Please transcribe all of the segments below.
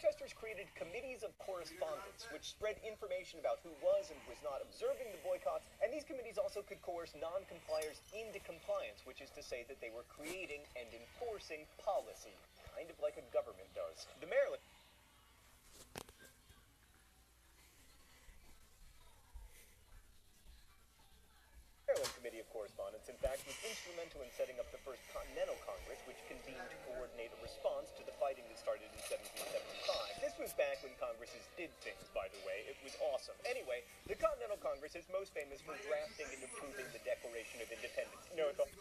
protesters created committees of correspondence, which spread information about who was and was not observing the boycotts, and these committees also could coerce non-compliers into compliance, which is to say that they were creating and enforcing policy, kind of like a government does. The Maryland Committee of Correspondence, in fact, was instrumental in setting up the first Continental Congress, which convened to coordinate a response to the fighting that started in 1775. This was back when Congresses did things, by the way. It was awesome. Anyway, the Continental Congress is most famous for drafting and approving the Declaration of Independence. You know, I thought,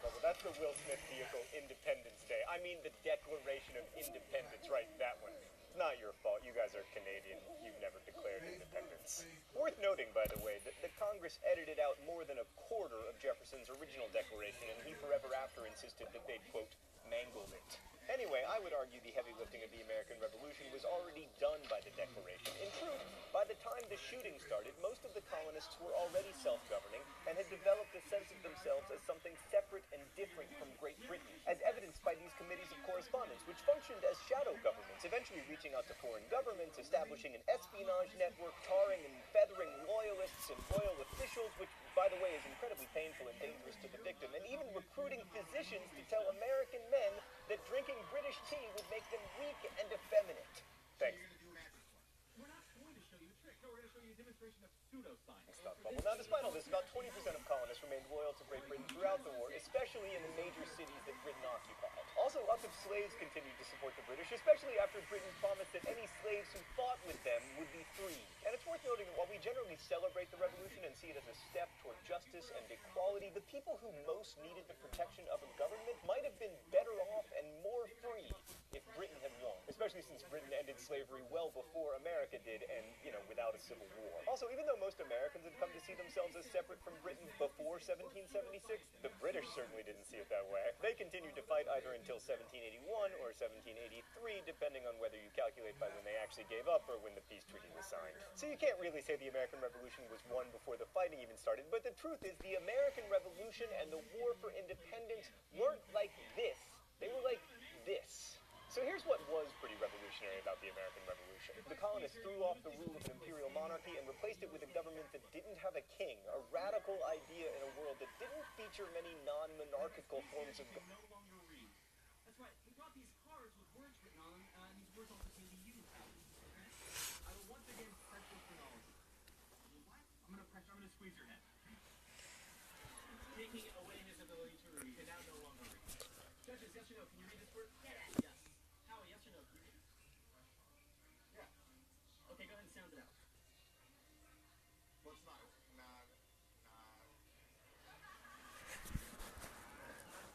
well, that's the Will Smith vehicle, Independence Day. I mean the Declaration of Independence, right, that one. It's not your fault. You guys are Canadian. You've never declared independence. Worth noting, by the way, that the Congress edited out more than a quarter of Jefferson's original declaration, and he forever after insisted that they'd, quote, mangled it. Anyway, I would argue the heavy lifting of the American Revolution was already done by the Declaration. In truth, by the time the shooting started, most of the colonists were already self-governing and had developed a sense of themselves as something separate and different from Great Britain, as evidenced by these committees of correspondence, which functioned as shadow governments, eventually reaching out to foreign governments, establishing an espionage network, tarring and feathering loyalists and loyal officials, which, by the way, is incredibly painful and dangerous to the victim, and even recruiting physicians to tell American men that drinking British tea would make them weak and effeminate. Thanks. We're not going to show you a trick. No, we're going to show you a demonstration of pseudoscience. Stuff bubble. Now, despite all this, about 20% of colonists remained loyal to Great Britain throughout the war, especially in the major cities that Britain occupied. Also, lots of slaves continued to support the British, especially after Britain promised that any slaves who fought with them would be free. And it's worth noting that while we generally celebrate the Revolution and see it as a step toward justice and equality, the people who most needed the protection of a government might have been better off and more free if Britain had won, especially since Britain ended slavery well before America did and, without a civil war. Also, even though most Americans had come to see themselves as separate from Britain before 1776, the British certainly didn't see it that way. They continued to fight either until 1781 or 1783, depending on whether you calculate by when they actually gave up or when the peace treaty was signed. So you can't really say the American Revolution was won before the fighting even started, but the truth is the American Revolution and the War for Independence weren't like this. They were like this. So here's what was pretty revolutionary about the American Revolution. The colonists threw off the rule of an imperial monarchy and replaced it with a government that didn't have a king, a radical idea in a world that didn't feature many non-monarchical forms of government. No longer read. That's right. We got these cards with words written on them, and these words also can be used. I will once again press your chronology. What? I'm gonna squeeze your head. Taking away his ability to read, and now no longer read. Judges, yes or no? Can you read this word? Yes. Howie, yes or no? Can you read? Yeah. Okay, go ahead and sound it out. What's not? Nah.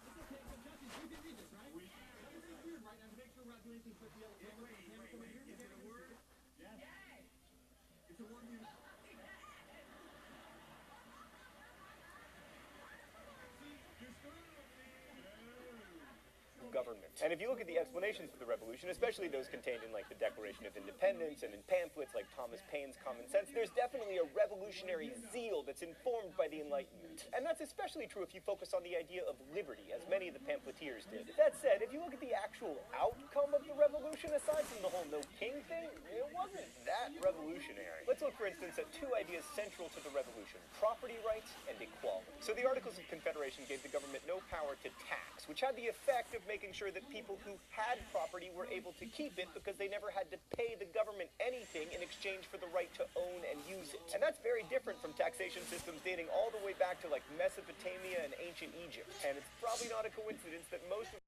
It's okay, so judges, you can read this, right? We can. That was really weird, right? Now, to make sure we're not doing anything with the yellow camera. Is it a word? Yes. It's a word we use. Government. And if you look at the explanations for the revolution, especially those contained in the Declaration of Independence and in pamphlets like Thomas Paine's Common Sense, there's definitely a revolutionary zeal that's informed by the Enlightenment. And that's especially true if you focus on the idea of liberty, as many of the pamphleteers did. That said, if you look at the actual outcome of the revolution, aside from the whole no king thing, it wasn't that revolutionary. Let's look, for instance, at two ideas central to the revolution: property rights and equality. So the Articles of Confederation gave the government no power to tax, which had the effect of making sure that people who had property were able to keep it because they never had to pay the government anything in exchange for the right to own and use it. And that's very different from taxation systems dating all the way back to Mesopotamia and ancient Egypt. And it's probably not a coincidence that most of